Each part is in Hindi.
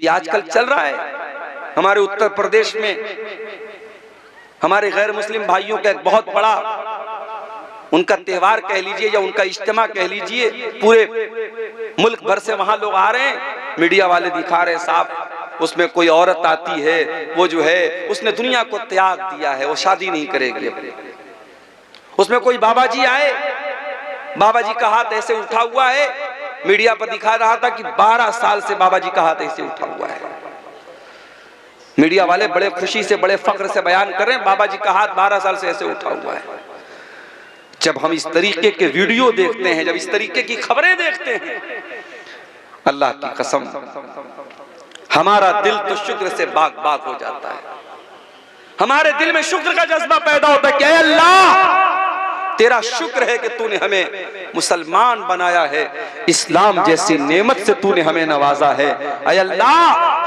ये आजकल चल रहा है हमारे उत्तर प्रदेश में। हमारे गैर मुस्लिम भाइयों का एक बहुत बड़ा उनका त्योहार कह लीजिए या उनका इज्तिमा कह लीजिए, पूरे मुल्क भर से वहां लोग आ रहे हैं, मीडिया वाले दिखा रहे हैं साहब उसमें कोई औरत आती है, वो जो है उसने दुनिया को त्याग दिया है, वो शादी नहीं करेगी। उसमें कोई बाबा जी आए, बाबा जी का हाथ ऐसे उठा हुआ है, मीडिया पर दिखा रहा था कि 12 साल से बाबा जी का हाथ ऐसे उठा हुआ है। मीडिया वाले बड़े खुशी से बड़े फख्र से बयान कर रहे हैं बाबा जी का हाथ 12 साल से ऐसे उठा हुआ है। जब हम इस तरीके के वीडियो देखते हैं, जब इस तरीके की खबरें देखते हैं, अल्लाह की कसम हमारा दिल तो शुक्र से बाग बाग हो जाता है। हमारे दिल में शुक्र का जज्बा पैदा होता है कि ऐ अल्लाह तेरा शुक्र है कि तूने हमें मुसलमान बनाया है, इस्लाम जैसी नेमत से तूने हमें नवाजा है। ऐ अल्लाह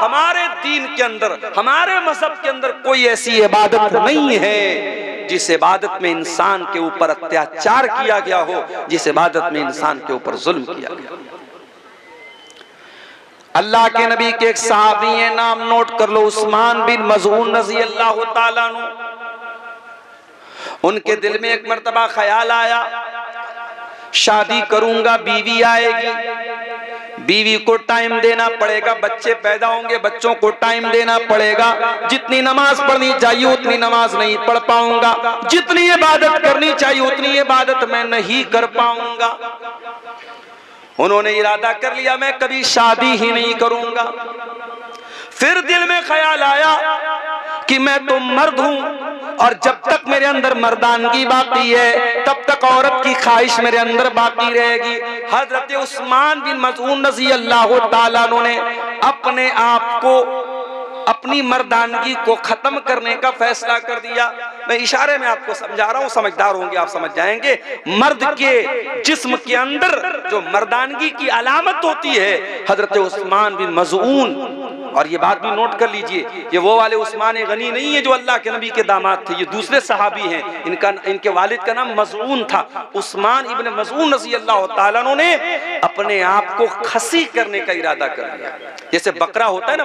हमारे दीन के अंदर, हमारे मजहब के अंदर कोई ऐसी इबादत नहीं है जिस इबादत में इंसान के ऊपर अत्याचार किया गया हो, जिस इबादत में इंसान के ऊपर जुल्म किया गया। अल्लाह के नबी के एक सहाबी है, नाम नोट कर लो, उस्मान बिन मज़ऊन रज़ी अल्लाह ताला अन्हु। उनके दिल में एक मर्तबा ख्याल आया, शादी करूंगा, बीवी आएगी, बीवी को टाइम देना पड़ेगा, बच्चे पैदा होंगे, बच्चों को टाइम देना पड़ेगा, जितनी नमाज पढ़नी चाहिए उतनी नमाज नहीं पढ़ पाऊंगा, जितनी इबादत करनी चाहिए उतनी इबादत मैं नहीं कर पाऊंगा। उन्होंने इरादा कर लिया मैं कभी शादी ही नहीं करूंगा। फिर दिल में ख्याल आया कि मैं तो मर्द हूं और जब तक मेरे अंदर मर्दानगी बाकी है तब तक औरत की ख्वाहिश मेरे अंदर बाकी रहेगी। हजरत उस्मान बिन मज़ऊन रज़ी अल्लाह ताला अन्हु ने अपने आप को, अपनी मर्दानगी को खत्म करने का फैसला कर दिया। मैं इशारे में आपको समझा रहा हूं, समझदार होंगे आप समझ जाएंगे। मर्द के जिस्म के अंदर जो मर्दानगी की अलामत होती है, हजरत उस्मान बिन मज़ऊन, और ये बात भी नोट कर लीजिए, ये वो वाले उस्मान गनी नहीं है जो अल्लाह के नबी के दामाद थे, ये दूसरे सहाबी हैं। इनके वालिद का नाम मज़ऊन था। उस्मान इब्न मज़ऊन रज़ी अल्लाह ताला अन्हु ने अपने आप को खसी करने का इरादा कर लिया। जैसे बकरा होता है ना,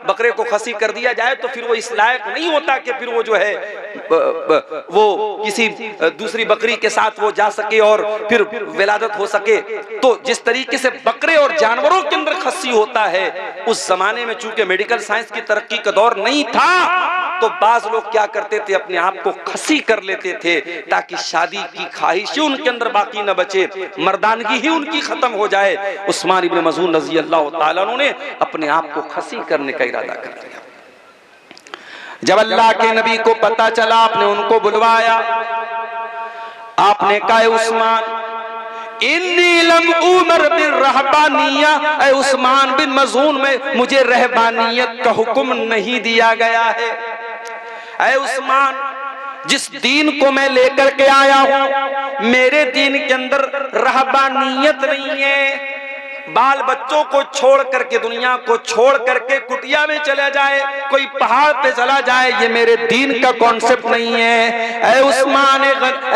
बकरे को खसी कर दिया जाए तो फिर वो इस लायक नहीं होता कि फिर वो जो है वो किसी दूसरी बकरी के साथ वो जा सके और फिर विलादत हो सके। तो जिस तरीके से बकरे और जानवरों के अंदर खसी होता है, उस जमाने में चूंकि मेडिकल साइंस की तरक्की का दौर नहीं था, तो बाज लोग क्या करते थे, अपने आप को खसी कर लेते थे ताकि शादी की ख्वाहिशें उनके अंदर बाकी न बचे, मर्दानगी ही उनकी खत्म हो जाए। उस्मान इब्न मज़ऊन रज़ी अल्लाह ताला अन्हु ने अपने आप को खसी करने का इरादा कर लिया। जब अल्लाह के नबी को पता चला, आपने उनको बुलवाया, आपने कहा उस्मान इन्नी लम उमर बिन रहबानिया, ऐ उस्मान बिन मज़ऊन में मुझे रहबानियत का हुक्म नहीं दिया गया है। ऐ उस्मान, जिस दीन को मैं लेकर के आया हूं मेरे दीन के अंदर रहबानियत नहीं है। बाल बच्चों को छोड़ करके, दुनिया को छोड़ करके कुटिया में चला जाए, कोई पहाड़ पे चला जाए, ये मेरे दीन का कॉन्सेप्ट नहीं है। ऐ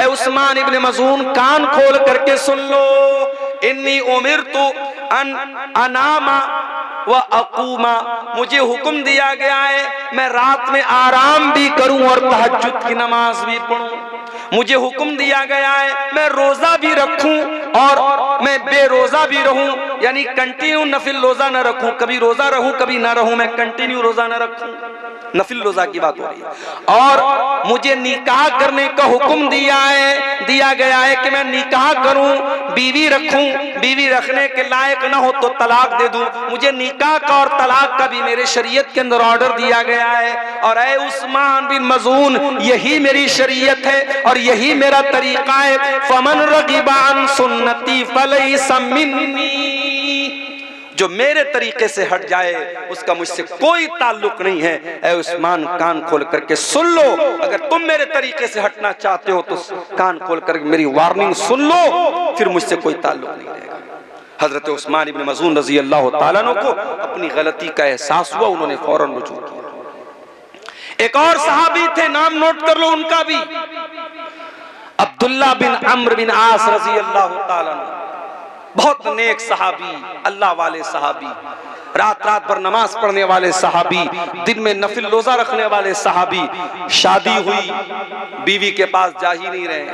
उस्मान इब्न मज़ऊन, कान खोल करके सुन लो, इन्नी उमिरतु अन अनामा व अकूमा, मुझे हुक्म दिया गया है मैं रात में आराम भी करूं और तहज्जुद की नमाज भी पढ़ूं। मुझे हुक्म दिया गया है मैं रोजा भी रखूं और मैं बेरोजा भी रहूं, यानी कंटिन्यू नफिल रोजा न रखूं, कभी रोजा रहूं कभी ना रहूं, मैं कंटिन्यू रोजा न रखूं। नफिल रोजा की बात हो रही है। और मुझे निकाह करने का हुक्म दिया गया है कि मैं निकाह करूं, बीवी रखूं, बीवी रखने के लायक ना हो तो तलाक दे दूं। मुझे निकाह का और तलाक का भी मेरे शरीयत के अंदर ऑर्डर दिया गया है। और ऐ उस्मान बिन मज़ऊन, यही मेरी शरीयत है और यही मेरा तरीका है। फमन रगिबा अन सुन्नती फलैसा मिन्नी, जो मेरे तरीके से हट जाए उसका मुझसे कोई ताल्लुक नहीं है। ऐ उस्मान, कान खोल करके सुन लो, अगर तुम मेरे तरीके से हटना चाहते हो तो कान खोल कर मेरी वार्निंग सुन लो, फिर मुझसे कोई ताल्लुक नहीं रहेगा। हजरत उस्मान इब्न मज़ऊन रज़ी अल्लाह ताला अन्हु को अपनी गलती का एहसास हुआ, उन्होंने फौरन रुजू किया। एक और सहाबी थे, नाम नोट कर लो उनका भी, अब्दुल्ला बिन अम्र बिन आस रज़ी अल्लाह ताला अन्हु। बहुत नेक सहाबी, अल्लाह वाले सहाबी, रात रात भर नमाज पढ़ने वाले सहाबी, दिन में नफिल रोजा रखने वाले सहाबी, शादी हुई, बीवी के पास जा ही नहीं रहे,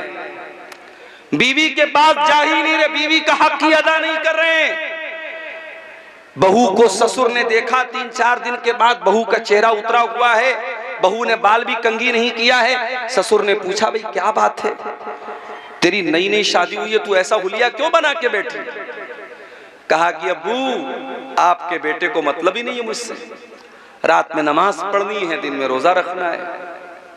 बीवी के पास जा ही नहीं रहे, बीवी का हक ही अदा नहीं कर रहे। बहू को ससुर ने देखा, 3-4 दिन के बाद बहू का चेहरा उतरा हुआ है, बहू ने बाल भी कंघी नहीं किया है। ससुर ने पूछा, भाई क्या बात है, तेरी नई नई शादी हुई है, तू ऐसा हुलिया क्यों बना के बैठी? कहा कि अब्बू आपके बेटे को मतलब ही नहीं है मुझसे, रात में नमाज पढ़नी है, दिन में रोजा रखना है,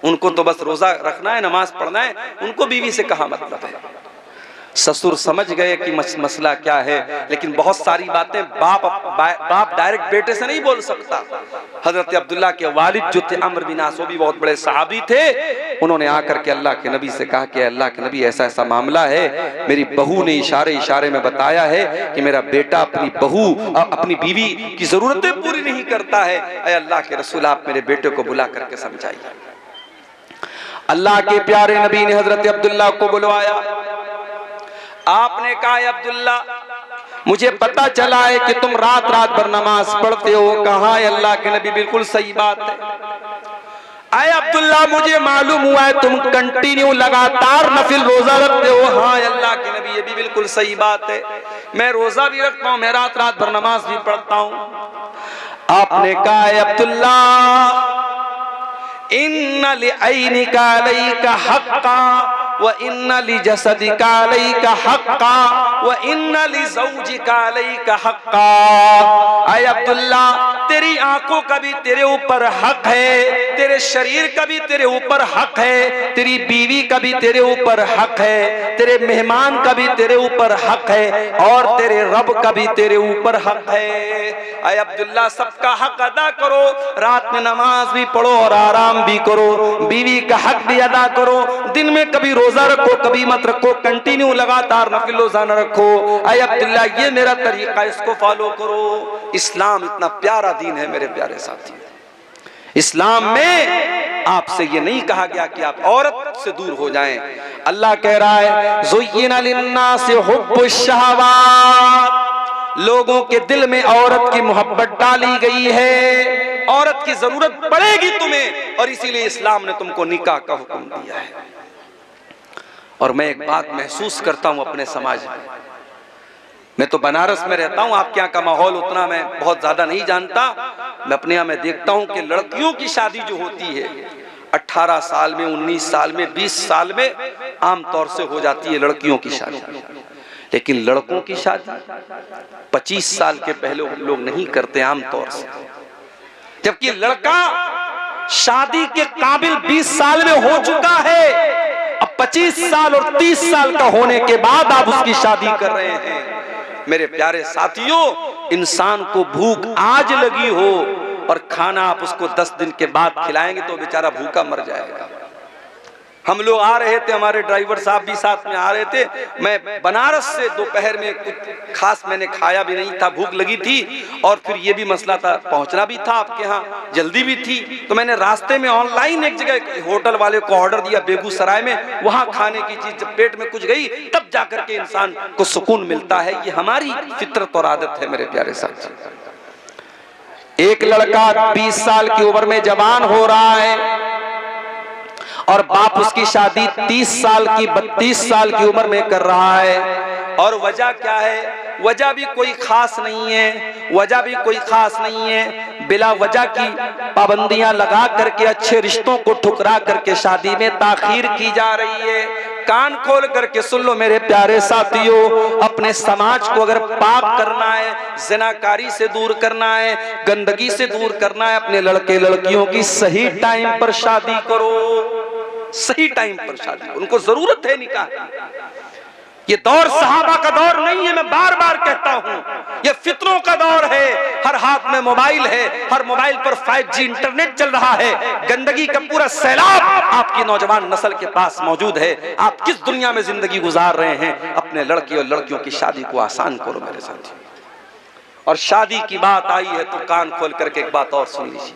उनको तो बस रोजा रखना है, नमाज पढ़ना है, उनको बीवी से कहा मतलब है। ससुर समझ गए कि मसला क्या है, लेकिन बहुत सारी बातें बाप डायरेक्ट बेटे से नहीं बोल सकता। हजरत अब्दुल्ला के वालिद जो थे अम्र बिन आस, वो भी बहुत बड़े सहाबी थे, उन्होंने आकर के अल्लाह के नबी से कहा कि अल्लाह के नबी ऐसा ऐसा मामला है, मेरी बहू ने इशारे में बताया है कि मेरा बेटा अपनी बीवी की जरूरतें पूरी नहीं करता है, ऐ अल्लाह के रसूल आप मेरे बेटे को बुला करके समझाइए। अल्लाह के प्यारे नबी ने हजरत अब्दुल्ला को बुलवाया। आपने कहा, अब्दुल्ला मुझे पता चला है कि तुम रात रात भर नमाज पढ़ते हो। कहा, अल्लाह के नबी बिल्कुल सही बात है। आए अब्दुल्ला मुझे मालूम हुआ है तुम कंटिन्यू लगातार नफिल रोजा रखते हो। हाँ अल्लाह के नबी ये भी बिल्कुल सही बात है, मैं रोजा भी रखता हूँ, मैं रात रात भर नमाज भी पढ़ता हूँ। आपने कहा, अब्दुल्ला इन्ना लिअयनिका अलैका हक्का व इन्ना लिजसदिका अलैका हक्का व इन्ना लिज़ौजिका अलैका हक्का। आए अब्दुल्ला तेरी आंखों का भी तेरे ऊपर हक है, तेरे शरीर का भी तेरे ऊपर हक है, तेरी बीवी का भी तेरे ऊपर हक है, तेरे मेहमान का भी तेरे ऊपर हक है, और तेरे रब का भी तेरे ऊपर हक है। आए अब्दुल्ला सबका हक अदा करो, रात में नमाज भी पढ़ो और आराम भी करो, बीवी का हक भी अदा करो, दिन में कभी रोजा रखो कभी मत रखो, कंटिन्यू लगातार नफिल रोजा न रखो। आए अब्दुल्ला ये मेरा तरीका, इसको फॉलो करो। इस्लाम इतना प्यारा दीन है मेरे प्यारे साथी। इस्लाम में आपसे ये नहीं कहा गया कि आप औरत से दूर हो जाएं। अल्लाह कह रहा है ज़ुय्यिना लिन्नासि हुब्बुश शहवात, लोगों के दिल में औरत की मोहब्बत डाली गई है, औरत की जरूरत पड़ेगी तुम्हें, और इसीलिए इस्लाम ने तुमको निकाह का हुक्म दिया है। और मैं एक बात महसूस करता हूं अपने समाज में, मैं तो बनारस में रहता हूं, आपके यहाँ का माहौल उतना मैं बहुत ज्यादा नहीं जानता। मैं अपने यहाँ में देखता हूं कि लड़कियों की शादी जो होती है 18 साल में, 19 साल में, 20 साल में आमतौर से हो जाती है लड़कियों की शादी, लेकिन लड़कों की शादी 25 साल के पहले लोग नहीं करते आमतौर से, जबकि लड़का शादी के काबिल 20 साल में हो चुका है। अब 25 साल और 30 साल का होने के बाद आप उसकी शादी कर रहे हैं। मेरे प्यारे साथियों, इंसान को भूख आज लगी हो और खाना आप उसको 10 दिन के बाद खिलाएंगे तो बेचारा भूखा मर जाएगा। हम लोग आ रहे थे, हमारे ड्राइवर साहब भी साथ में आ रहे थे, मैं बनारस से दोपहर में कुछ खास मैंने खाया भी नहीं था, भूख लगी थी, और फिर ये भी मसला था पहुंचना भी था आपके यहाँ, जल्दी भी थी, तो मैंने रास्ते में ऑनलाइन एक जगह होटल वाले को ऑर्डर दिया बेगूसराय में, वहां खाने की चीज जब पेट में कुछ गई तब जाकर के इंसान को सुकून मिलता है। ये हमारी फितरत और आदत है मेरे प्यारे साथी। एक लड़का 20 साल की उम्र में जवान हो रहा है और बाप उसकी शादी 30 साल की 32 साल की उम्र में कर रहा है, और वजह क्या है? वजह भी कोई खास नहीं है, वजह भी कोई खास नहीं है। बिला वजह की पाबंदियां लगा करके अच्छे रिश्तों को ठुकरा करके शादी में ताखीर की जा रही है। कान खोल करके सुन लो मेरे प्यारे साथियों, अपने समाज को अगर पाक करना है, ज़िनाकारी से दूर करना है, गंदगी से दूर करना है, अपने लड़के लड़कियों की सही टाइम पर शादी करो, सही टाइम पर शादी, उनको जरूरत है निकाह की। ये दौर सहाबा का दौर नहीं है, मैं बार बार कहता हूं, ये फितरों का दौर है। हर हाथ में मोबाइल है, हर मोबाइल पर 5G इंटरनेट चल रहा है, गंदगी का पूरा सैलाब आपकी नौजवान नस्ल के पास मौजूद है। आप किस दुनिया में जिंदगी गुजार रहे हैं? अपने लड़के और लड़कियों की शादी को आसान करो मेरे साथी। और शादी की बात आई है तो कान खोल करके एक बात और सुन लीजिए।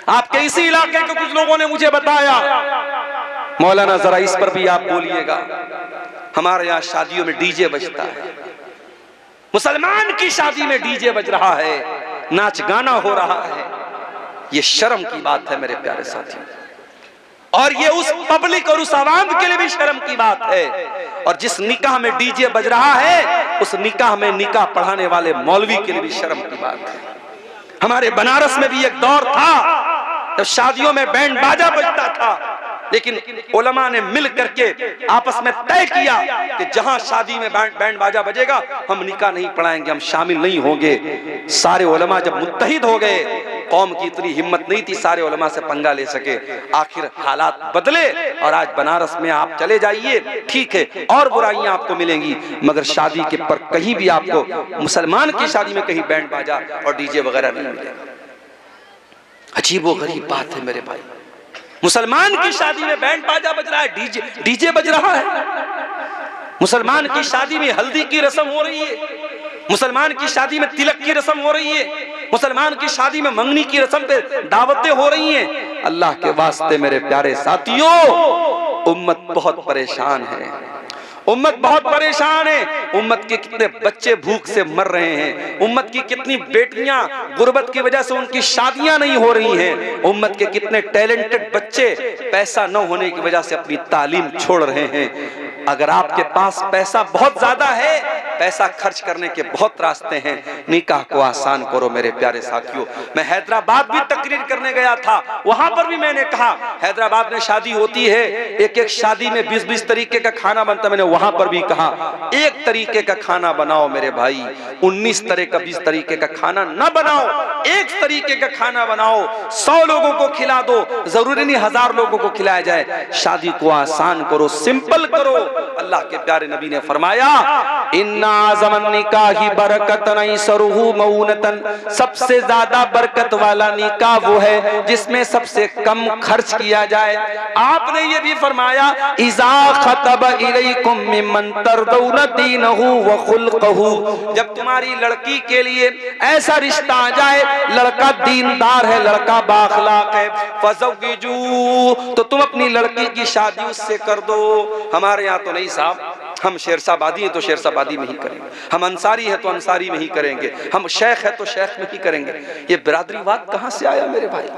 आपके इसी इलाके के कुछ लोगों ने मुझे बताया, मौलाना जरा इस पर भी आप बोलिएगा, हमारे यहाँ शादियों में डीजे बजता है, मुसलमान की शादी में डीजे बज रहा है, नाच गाना हो रहा है। ये शर्म की बात है मेरे प्यारे साथियों, और ये उस पब्लिक और उस आवाम के लिए भी शर्म की बात है। और जिस निकाह में डीजे बज रहा है, उस निकाह में निकाह पढ़ाने वाले मौलवी के लिए भी शर्म की बात है। हमारे बनारस में भी एक दौर था जब शादियों में बैंड बाजा बजता था, लेकिन उलमा ने मिल करके आपस में तय किया कि जहां शादी में बैंड बाजा बजेगा हम निकाह नहीं पढ़ाएंगे, हम शामिल नहीं होंगे। सारे उलमा जब मुत्तहिद हो गए, कौम की इतनी हिम्मत नहीं थी सारे उलमा से पंगा ले सके। आखिर हालात बदले और आज बनारस में आप चले जाइए, ठीक है और बुराइयां आपको मिलेंगी, मगर शादी के पर कहीं भी आपको मुसलमान की शादी में कहीं बैंड बाजा और डीजे वगैरह नहीं मिलेगा। अजीब व गरीब बात है मेरे भाई, मुसलमान की शादी में बैंड बाजा बज रहा है, डीजे बज रहा है। मुसलमान की शादी में हल्दी की रस्म हो रही है, मुसलमान की शादी में तिलक की रस्म हो रही है, मुसलमान की शादी में मंगनी की रस्म पे दावतें हो रही हैं। अल्लाह के वास्ते मेरे प्यारे साथियों, उम्मत बहुत परेशान है, उम्मत बहुत परेशान है। उम्मत के कितने बच्चे भूख से मर रहे हैं, उम्मत की कितनी बेटियां गुर्बत की वजह से उनकी शादियां नहीं हो रही हैं, उम्मत के कितने टैलेंटेड बच्चे पैसा न होने की वजह से अपनी तालीम छोड़ रहे हैं। अगर आपके पास पैसा बहुत ज्यादा है, पैसा खर्च करने के बहुत रास्ते हैं, निकाह को आसान करो मेरे प्यारे साथियों। मैं हैदराबाद भी तकरीर करने गया था, वहां पर भी मैंने कहा हैदराबाद में शादी होती है, एक एक शादी में 20-20 तरीके का खाना बनता। मैंने वहां पर भी कहा एक तरीके का खाना बनाओ मेरे भाई, 19 तरह का 20 तरीके का खाना न बनाओ, एक तरीके का खाना बनाओ, 100 लोगों को खिला दो, जरूरी नहीं 1000 लोगों को खिलाया जाए। शादी को आसान करो, सिंपल करो। अल्लाह के प्यारे नबी ने फरमाया इन्ना ज़मन निकाही बरकतन ऐसरुहु मऊनतन, सबसे ज्यादा बरकत वाला निकाह वो है जिसमें सबसे कम खर्च किया जाए। आपने ये भी फरमाया इज़ा खतब इलैकुम मिम्मन तरदौन दीनहु व खुल्क़हु, जब तुम्हारी लड़की के लिए ऐसा रिश्ता आ जाए, लड़का दीनदार है, लड़का बाखलाक है, फज़व्विजू, तो तुम अपनी लड़की की शादी उससे कर दो। हमारे यहाँ तो नहीं साहब, हम शेरशाबादी हैं तो शेरशाबादी में ही करेंगे, हम अंसारी हैं तो अंसारी में ही करेंगे, हम शेख हैं तो शेख में ही करेंगे। ये बिरादरीवाद कहां से आया मेरे भाई?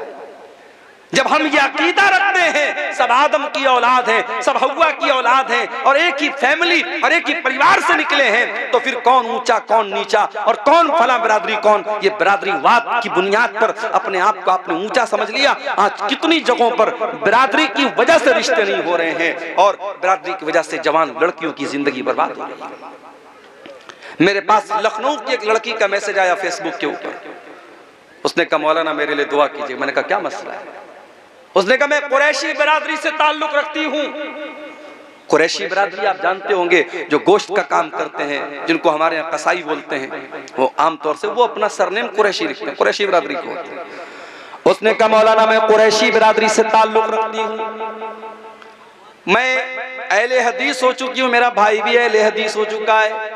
जब हम ये अकीदा रखते हैं सब आदम की औलाद है, सब हव्वा की औलाद है और एक ही फैमिली और एक ही परिवार से निकले हैं, तो फिर कौन ऊंचा कौन नीचा और कौन फला बिरादरी कौन? ये बिरादरीवाद की बुनियाद पर अपने आप को आपने ऊंचा समझ लिया। आज कितनी जगहों पर बिरादरी की वजह से रिश्ते नहीं हो रहे हैं और बिरादरी की वजह से जवान लड़कियों की जिंदगी बर्बाद हो रही है। मेरे पास लखनऊ की एक लड़की का मैसेज आया फेसबुक के ऊपर, उसने कहा मौलाना मेरे लिए दुआ कीजिए। मैंने कहा क्या मसला है? उसने कहा मैं कुरैशी बिरादरी से ताल्लुक रखती हूँ। कुरैशी बिरादरी आप जानते होंगे, जो गोश्त का काम करते हैं, जिनको हमारे यहाँ कसाई बोलते हैं, वो आमतौर से वो अपना सरनेम कुरैशी रखते हैं, कुरैशी बिरादरी को होते हैं। उसने कहा मौलाना मैं कुरैशी बिरादरी से ताल्लुक रखती हूँ, मैं अहले हदीस हो चुकी हूँ, मेरा भाई भी अहले हदीस हो चुका है,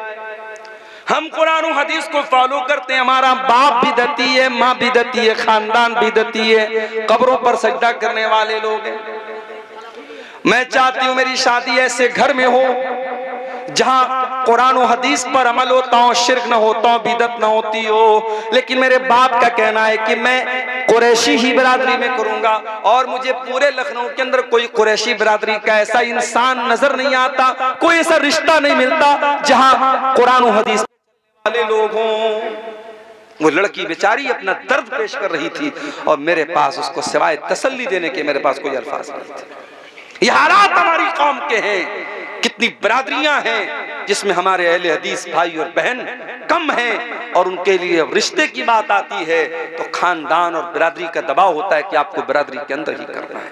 हम कुरान और हदीस को फॉलो करते हैं, हमारा बाप भी दती है, माँ भी दती है, खानदान भी दती है, कब्रों पर सजदा करने वाले लोग हैं। मैं चाहती हूँ मेरी शादी ऐसे घर में हो जहाँ कुरान और हदीस पर अमल होता हो, शिर्क न होता हो, बिदत न होती हो। लेकिन मेरे बाप का कहना है कि मैं कुरैशी ही बिरादरी में करूंगा और मुझे पूरे लखनऊ के अंदर कोई कुरैशी बिरादरी का ऐसा इंसान नजर नहीं आता, कोई ऐसा रिश्ता नहीं मिलता जहाँ कुरान और हदीस वाले लोग हों। वो लड़की बेचारी अपना दर्द पेश कर रही थी और मेरे पास उसको सिवाय तसल्ली देने के मेरे पास कोई अल्फाज नहीं थे। ये हालात हमारी कौम के हैं। कितनी बिरादरियां हैं जिसमें हमारे अहले हदीस भाई और बहन कम हैं और उनके लिए रिश्ते की बात आती है तो खानदान और बिरादरी का दबाव होता है कि आपको बिरादरी के अंदर ही करना है।